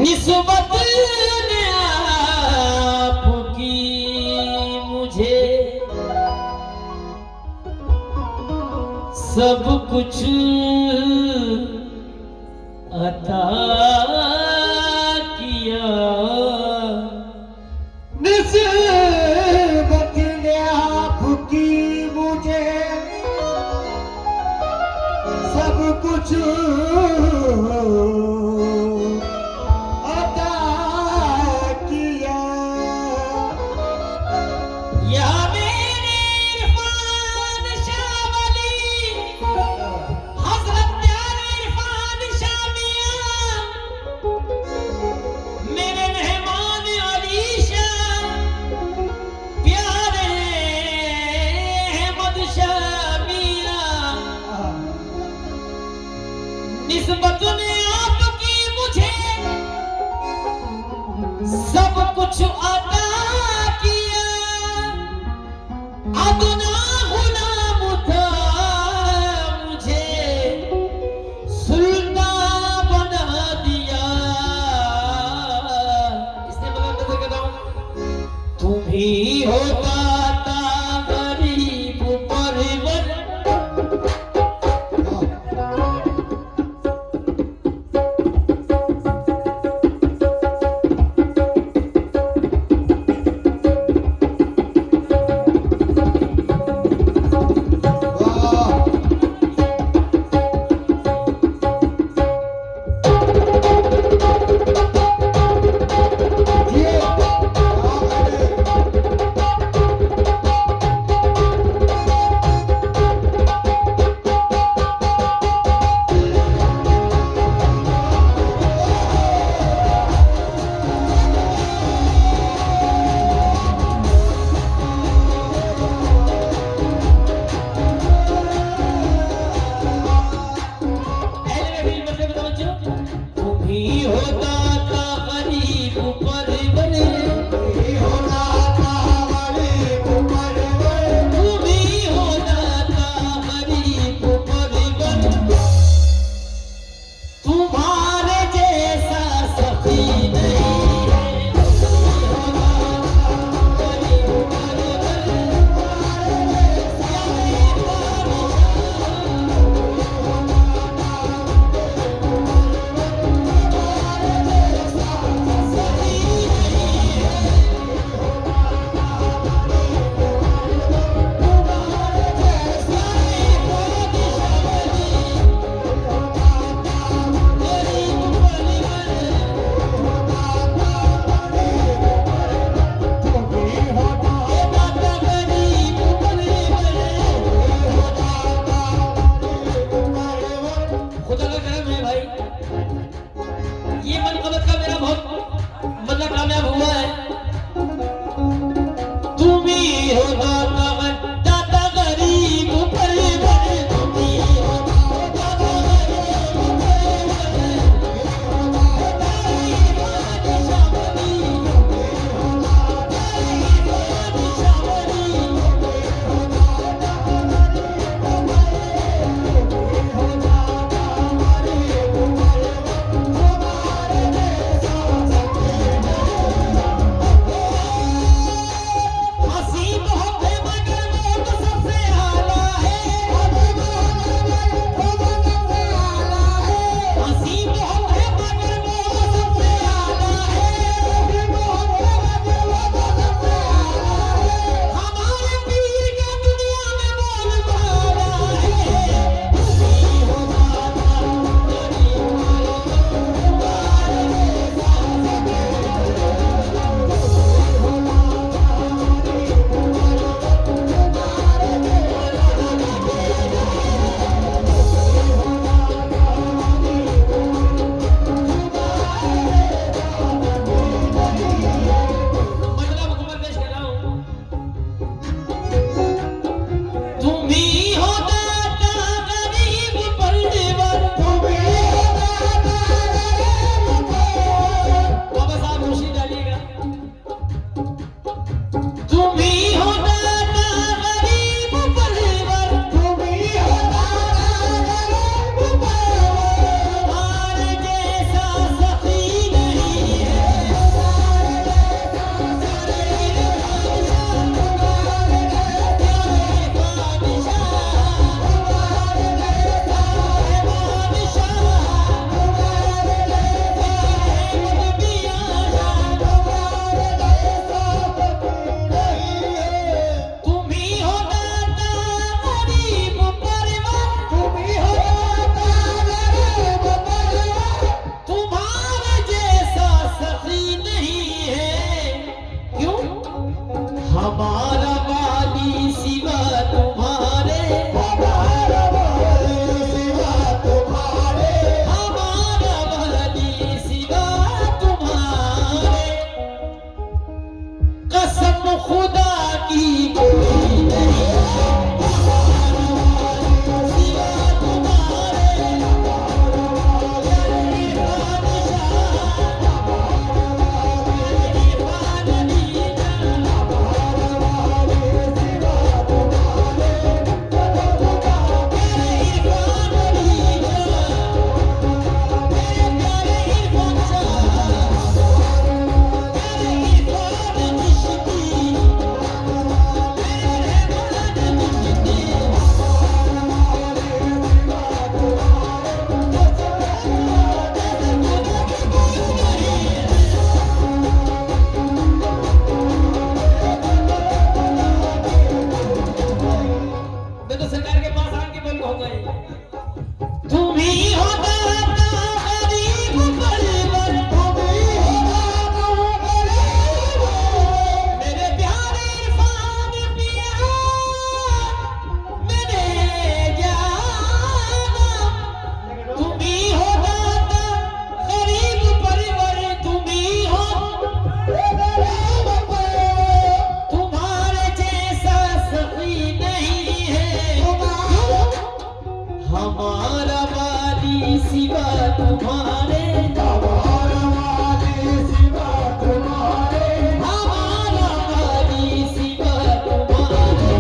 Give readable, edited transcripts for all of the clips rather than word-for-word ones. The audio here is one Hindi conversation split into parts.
निस्बत ने आपकी मुझे सब कुछ अता किया। निस्बत ने आपकी मुझे सब कुछ अता किया। या मेरे इरफान शाह वली हजरत प्यारे इरफान शाह मियां, मेरे मेहमान अली शाह प्यारे अहमद शाह मियां, निस्बत ने आपकी मुझे सब कुछ अता किया। अदना गुलाम था मुझे सुल्तान बना दिया। इसने मतलब कैसे कहता हूं, तुम ही होता था गरीब परवर। सिवा तुम्हारे, हमारा वाली सिवा तुम्हारे, हमारा वाली सिवा तुम्हारे,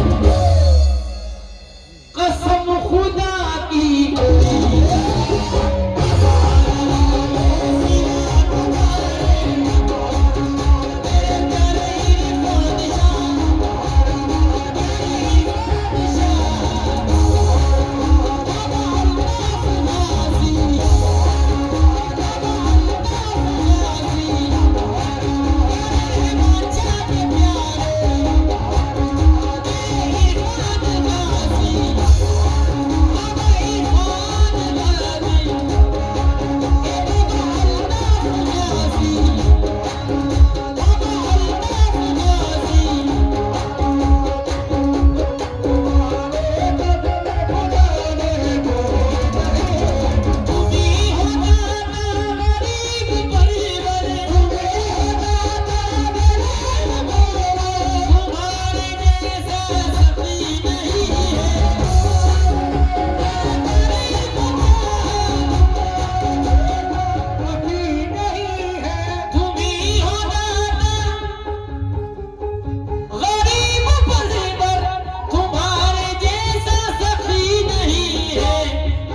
कसम खुदा की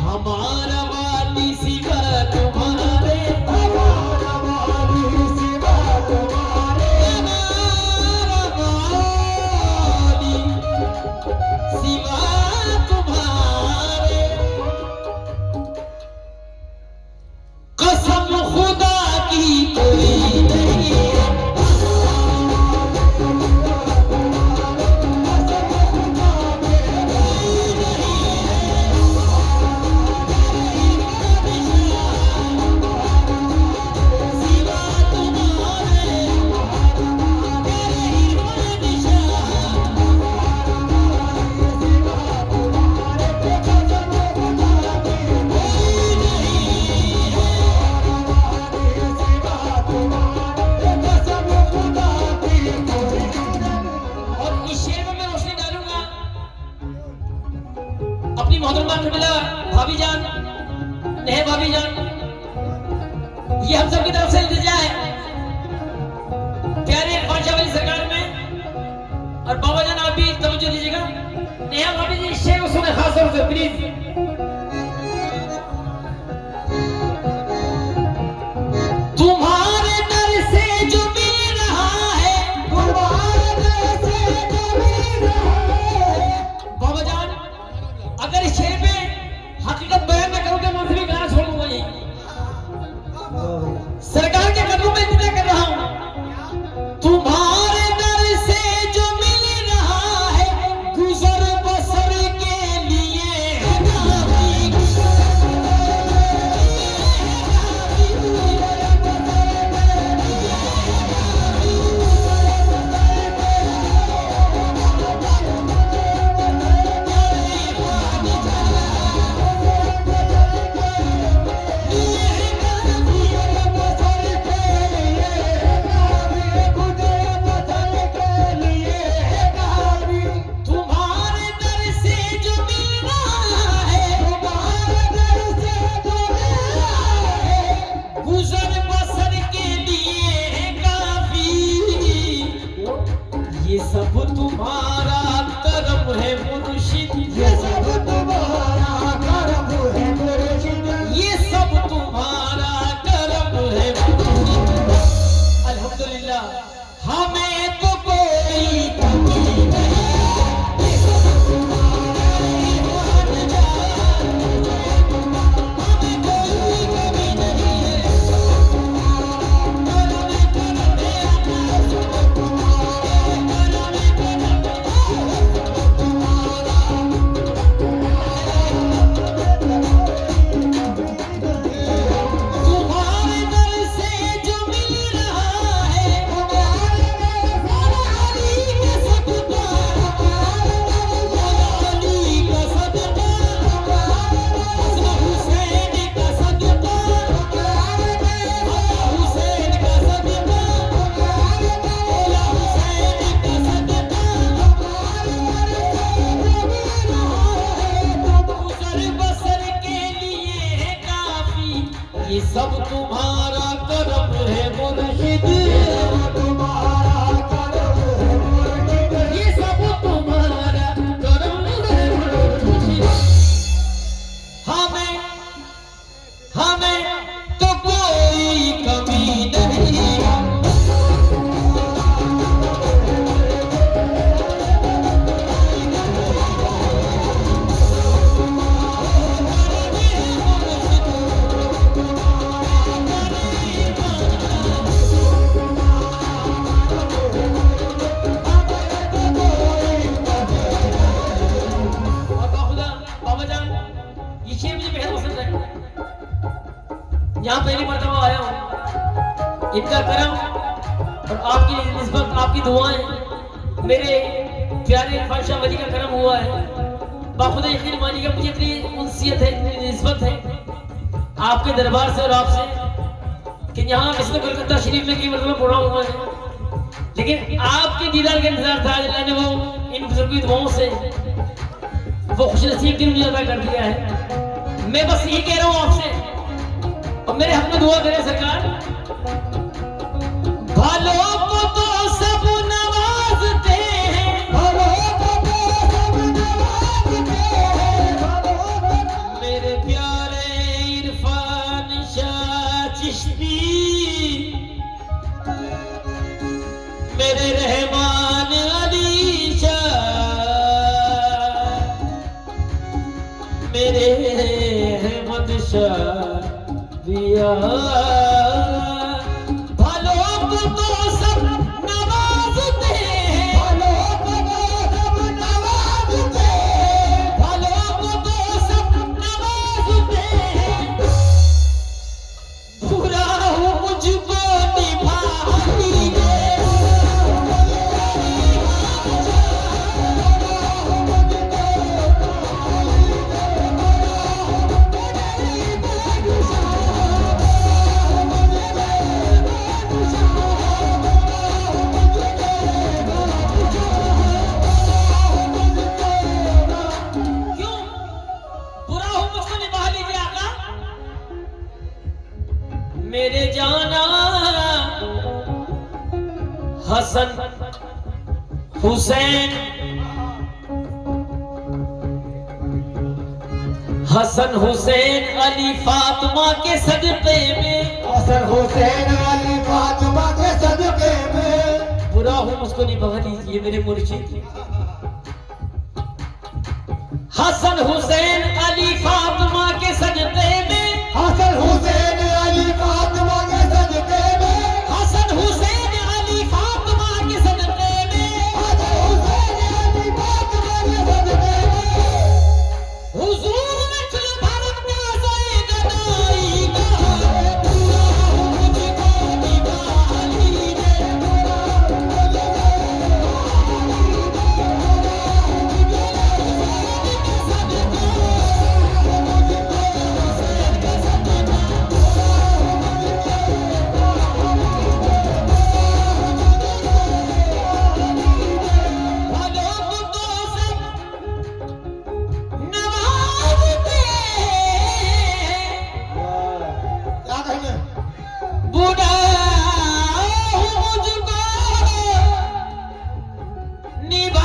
हमारा वाली सिवा तुम्हारे, हमारा वाली सिवा तुम्हारे, हमारा वाली सिवा तुम्हारे, कसम खुदा की कोई नहीं है। और इस शेर में मैं रोशनी डालूंगा अपनी मोहतरमा कबीला भाभी जान, नेहा भाभी जान, ये हम सब की तरफ से इल्तिजा है प्यारे इरफान शाह वाली सरकार में। और बाबा जान आप भी तवज्जो दीजिएगा, नेहा भाभी जी इस शेर को सुने खास तौर से प्लीज। तुम्हारे दर से जो मिल रहा है, तुम्हारे दर से जो मिल रहा है, बाबा जान अगर इस शेर पे हकीकत बयान न करूं तो मैं फिर गाना छोड़ दूंगा यही। सरकार के कदमों में इंतजार कर रहा हूं। तुम्हारे दर से जो मिल रहा है, गुजर बसर के लिए है ना ये सब तुम्हारा करम है मुर्शिद, तुम्हारा करम है मुर्शिद, ये सब तुम्हारा करम है मुर्शिद। हमें हमें तो कोई कमी नहीं, यहाँ पहली मर्तबा आया हूँ। इनका करम और आपकी निस्बत, आपकी दुआएं, मेरे प्यारे इरफान शाह वली का करम हुआ है। बाखुदा यकीन मानिएगा मुझे इतनी उनसियत है, इतनी निस्बत है आपके दरबार से और आपसे कि यहाँ इसमें कलकत्ता शरीफ में कई मरतबा पढ़ा हुआ है, लेकिन आपके दीदार का इंतजार था। अल्लाह ने वो इन बुजुर्गों की दुआओं से वो खुश नसीब दिन मुझे अदा कर दिया है। मैं बस यही कह रहा हूँ आपसे, और मेरे हक में दुआ करें सरकार। भालों को तो सब नवाजते हैं, भलों को तो सब नवाजते हैं, मेरे प्यारे इरफान शाह चिश्ती, मेरे रहमान अली शाह, मेरे अहमद शाह दिया। भलों को तो सब नवाजते हैं, भलों को तो सब नवाजते हैं, भलों को तो सब नवाजते हैं, बुरा हो मुझको निभा दीजिए, क्यों बुरा हो मुझको निभा लीजिए आका। मेरे जाना हसन हुसैन, हसन हुसैन अली फातिमा के सदक़े में, हसन हुसैन अली फातिमा के सदक़े में, बुरा हो मुझको निभा लीजिए मेरे मुर्शिद। हसन हुसैन अली फातिमा के सदक़े में, हसन हुसैन अली फातिमा के सदक़े में, हसन हुसैन अली फातिमा के सदक़े में, हसन हुसैन अली फातिमा के सदक़े में, हुजूर में चल भरम नाज़े गदाई का, बुरा हो मुझको निभा लीजिए, भलों को तो सब नवाजते हैं, क्या कहने बुरा हो मुझको निभा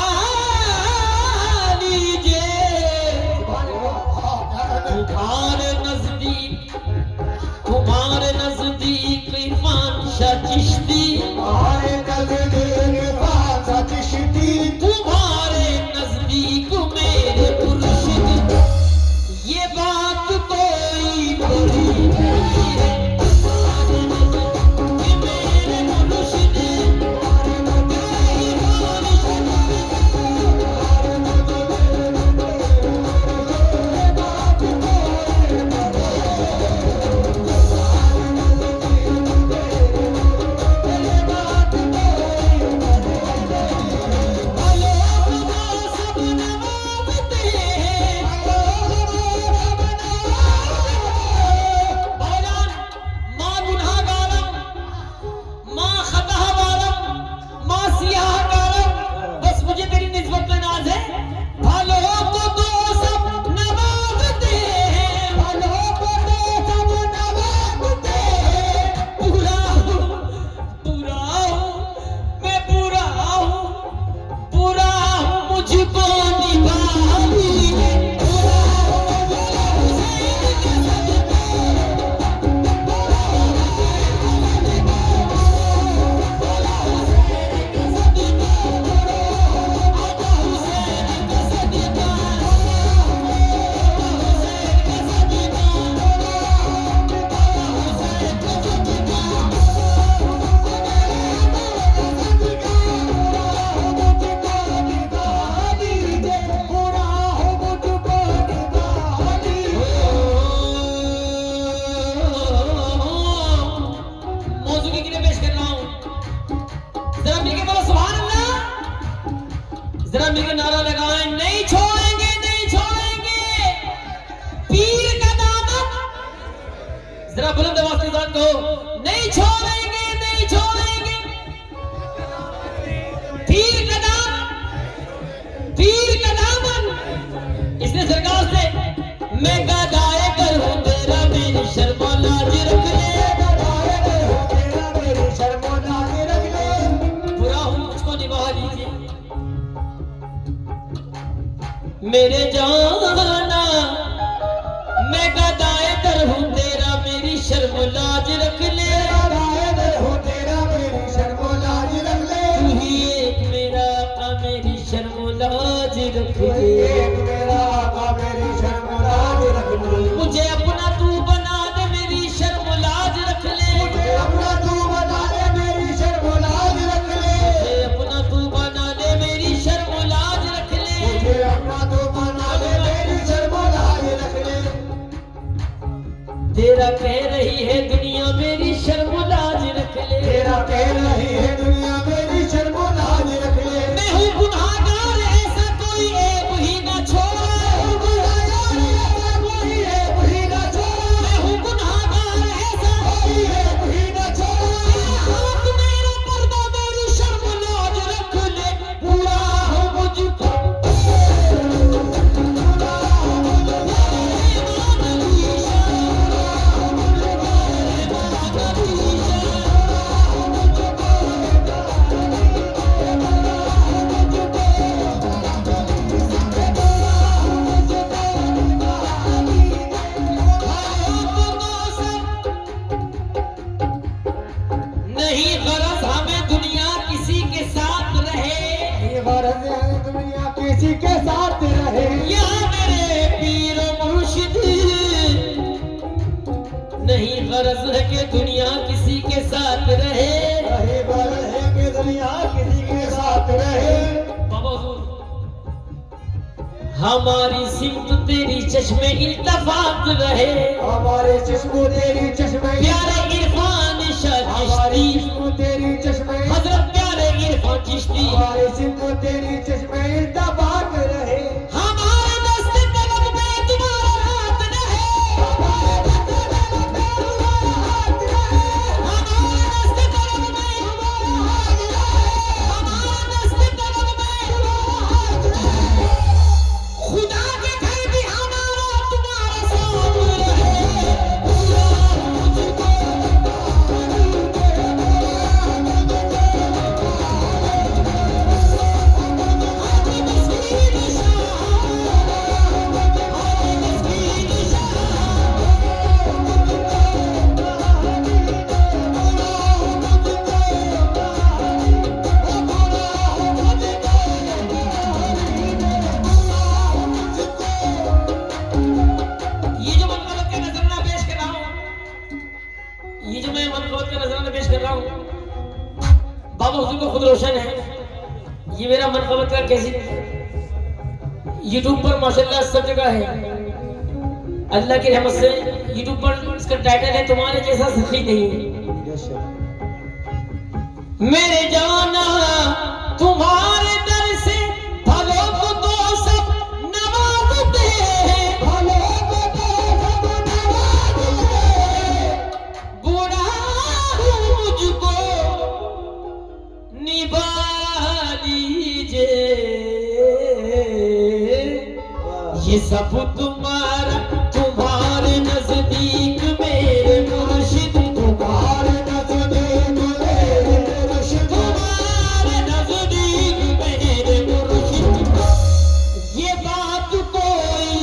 लीजिए, तुम्हारे नजदीक इरफान शाह चिश्ती, हमारे नज़दीक फासा चिश्ती, तुम्हारे नजदीक मेरे मुर्शिद, ये बात कोई बड़ी नहीं है, ये मेरे मुर्शिद, जरा बुलंद आवाज के साथ कहो, नहीं छोड़ेंगे, नहीं छोड़ेंगे। तीर का दामन। इसने सरकार से मैं गदाए कर हूं तेरा, मेरी शर्म लाज रख ले। गदाए कर हूं तेरा, मेरी शर्म लाज रख ले। बुरा हूं मुझको निभा लीजिए मेरे जाना, मैं गदाए कर हूं तेरा, मेरी शर्म लाज रख ले। गदाए कर हूं तेरा, मेरी शर्म लाज रख ले। तू ही एक मेरा आका, मेरी शर्म लाज रख ले। एक मेरा आका, मेरी शर्म लाज रख ले। मुझे अपना तू बना दे, मेरी शर्म लाज रख ले। मुझे अपना तू बना दे, मेरी शर्म लाज रख ले। मुझे अपना तू बना दे, मेरी शर्म लाज रख ले। मुझे अपना तू बना दे, मेरी शर्म लाज रख ले। तेरा कह रही है दुनिया, मेरी शर्म लाज रख ले। तेरा कह रही है दुनिया, मेरी शर्म लाज रख ले। मैं हूँ गुनाहगार, ऐसा कोई ऐब ही ना छोड़ा। कोई ऐब ही ना छोड़ा। मैं हूँ गुनाहगार, ऐसा कोई ऐब ही ना छोड़ा। हाथ मेरा पर्दा, मेरी शर्म लाज रख ले। बुरा हो मुझको नहीं गरज हमें दुनिया किसी के साथ रहे। ये गरज है दुनिया किसी के साथ रहे। या मेरे पीर मुर्शिद, नहीं गरज है कि दुनिया किसी के साथ रहे। यही गरज है कि दुनिया किसी के साथ रहे। बाबा हुजूर, हमारी सिमत तेरी चश्मे इल्तफात रहे। हमारे चश्मो तेरी चश्मे, प्यारे इरफान शाह हमारे चिश्ती, चश्मो तेरी चश्मे, हजरत प्यारे इरफान चिश्ती, हमारे सिमो तेरी चश्मे इल्तफात रहे। हमारे दस्त तलब में तुम्हारा हाथ रहे। हमारे दस्त तलब में तुम्हारा हाथ रहे। हमारे दस्त तलब में तुम्हारा हाथ रहे। हमारे दस्त तलब में तुम्हारा हाथ रहे। खुदा के घर भी हमारा तुम्हारा साथ रहे। बुरा मुझको ये जो मनकबत का नजराना पेश कर रहा हूँ, ये जो मैं मनकबत का नजराना पेश कर रहा हूँ, बाबा हुजूर को खुद रोशन है। ये मेरा मनकबत का कैसेट यूट्यूब पर माशाल्लाह सब जगह है। अल्लाह की रहमत से यूट्यूब पर इसका टाइटल है तुम्हारे जैसा सखी नहीं। मेरे जाना तुम्हारे दर से भलों को तो सब नवाजते हैं। भलों को तो सब नवाजते हैं। बुरा हूँ मुझको निभा लीजिए। ये सब तुम्हारे नजदीक मेरे मुर्शिद, तुम्हारे नजदीक मेरे मुर्शिद, तुम्हारे नजदीक मेरे मुर्शिद। ये बात कोई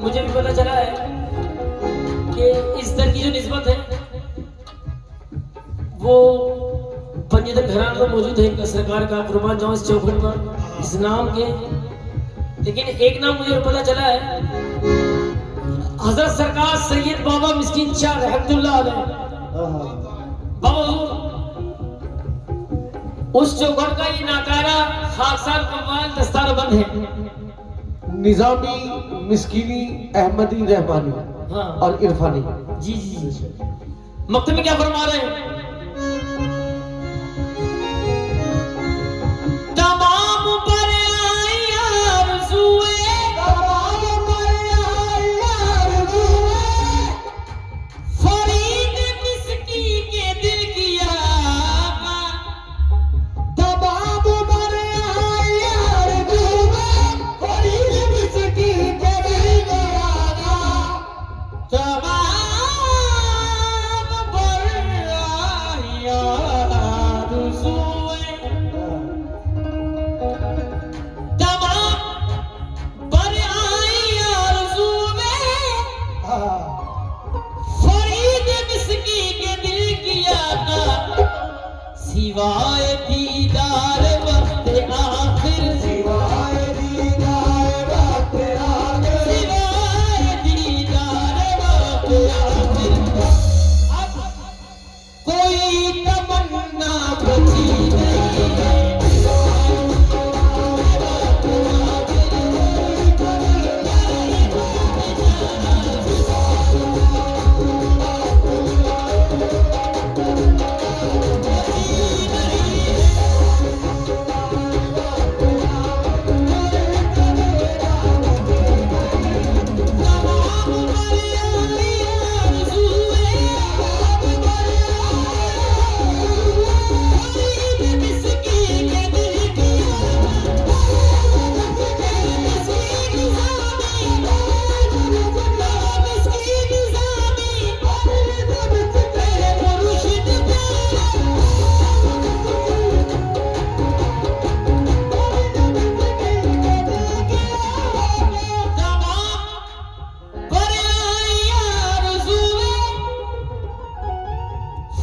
मुझे भी पता चला है कि इस दर की जो निस्बत है वो पंजतन घराना तो मौजूद है इनका सरकार का, कुर्बान जाऊं इस चौखट पर इस नाम के। लेकिन एक नाम मुझे पता चला है, हजरत सरकार सैयद बाबा मिस्कीन शाह रहमतुल्लाह अलैह, बाबा हुजूर, उस चौखट का ये नाकारा खाकसार कव्वाल दस्तार बंद है। निजामी, मिस्कीनी, अहमदी, रहमानी हाँ और इरफानी। जी जी जी। मक्तब में क्या फरमा रहे हैं? तमाम पर आई आरज़ूए, फरीद मिस्की के दिल की आका। तमाम पर आई आरज़ूए, तमाम पर आई आरज़ूए, फरीद मिस्की के दिल की आका। सिवाय दीदार वक्त आखिर, सिवाय दीदार वक्त आखिर, अब कोई तमन्ना बची नहीं है।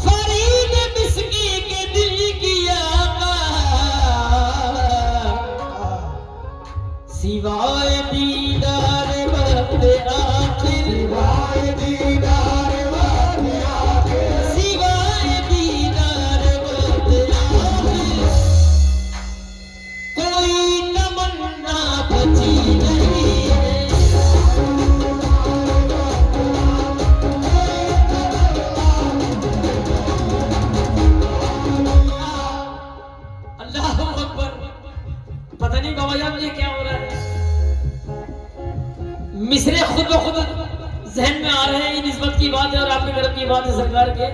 फरीद मिस्की के दिल की आका। सिवाय दीदार वक्त आखिर, सिवाय दीदार वक्त आखिर, सिवाय दीदार वक्त आखिर, कोई तमन्ना बची नहीं है। अल्लाहू अकबर। पता नहीं बाबा जान मुझे क्या हो रहा है। मिसरे खुद ब खुद जहन में आ रहे हैं। ये निस्बत की बात है और आपके करम की बात है सरकार के।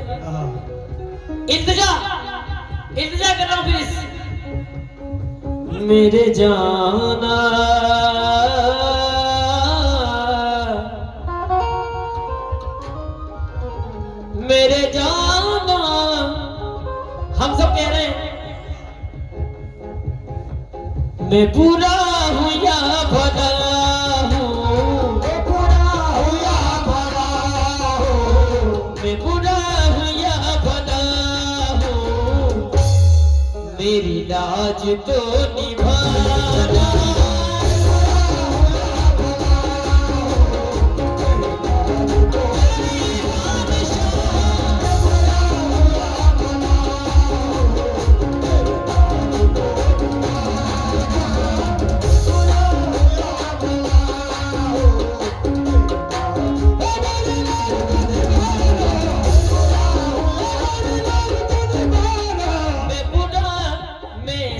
इल्तिजा इल्तिजा कर रहा हूं फिर इस मेरे जाना, मेरे जाना। हम सब कह रहे हैं मैं बुरा हूँ या भला हूँ, मैं बुरा हूँ या भला हूँ, मैं बुरा हूँ या भला हूँ, मेरी लाज तो निभाना।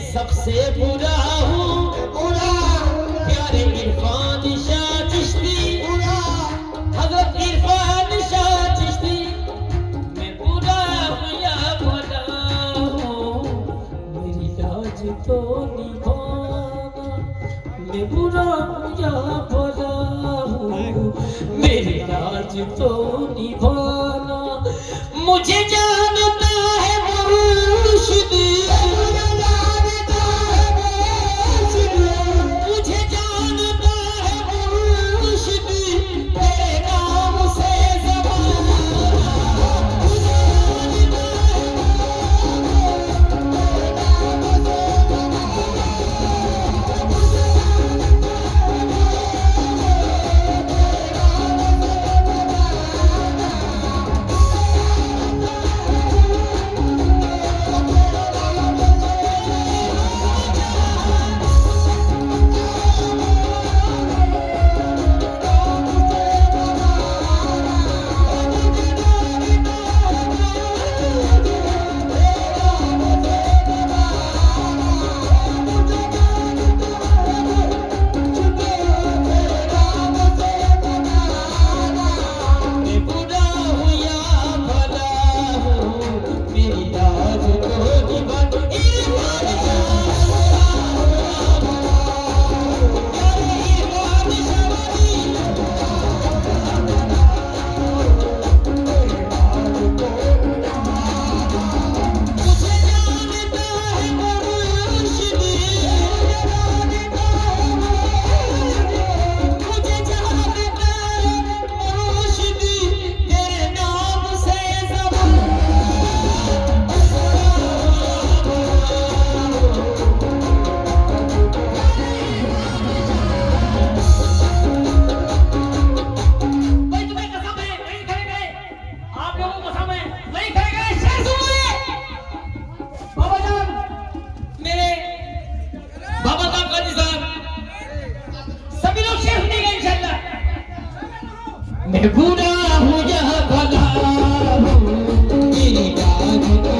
सबसे बुरा हूँ, प्यारे इरफान शाह चिश्ती, हज़रत इरफान शाह चिश्ती। मैं बुरा हूँ या भला हूँ, मेरी लाज तो निभाना। मैं बुरा हूँ या भला हूँ, मेरी लाज तो निभाना। मुझे जानता है मुर्शिद, मुझे जानता है मुर्शिद, तेरे नाम से ज़माना। मैं बुरा हूँ या भला हूँ मेरी जान तो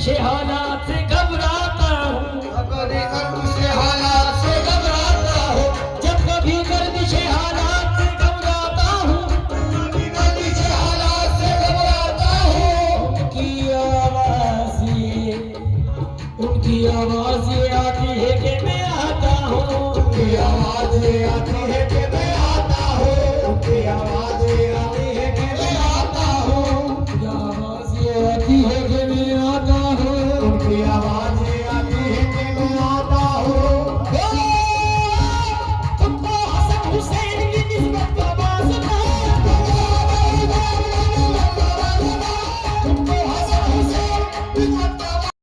से हालात से घबराता हूँ, कभी गर्म से हालात से घबराता हूँ, जब कभी गर्मी से हालात से घबराता हूँ, कभी गर्मी से हालात से घबराता हूँ। उनकी आवाज़ें आती है कि मैं आता हूँ, उनकी आवाज़ें आती है कि मैं आता हूँ, उनकी आवाज़ें आती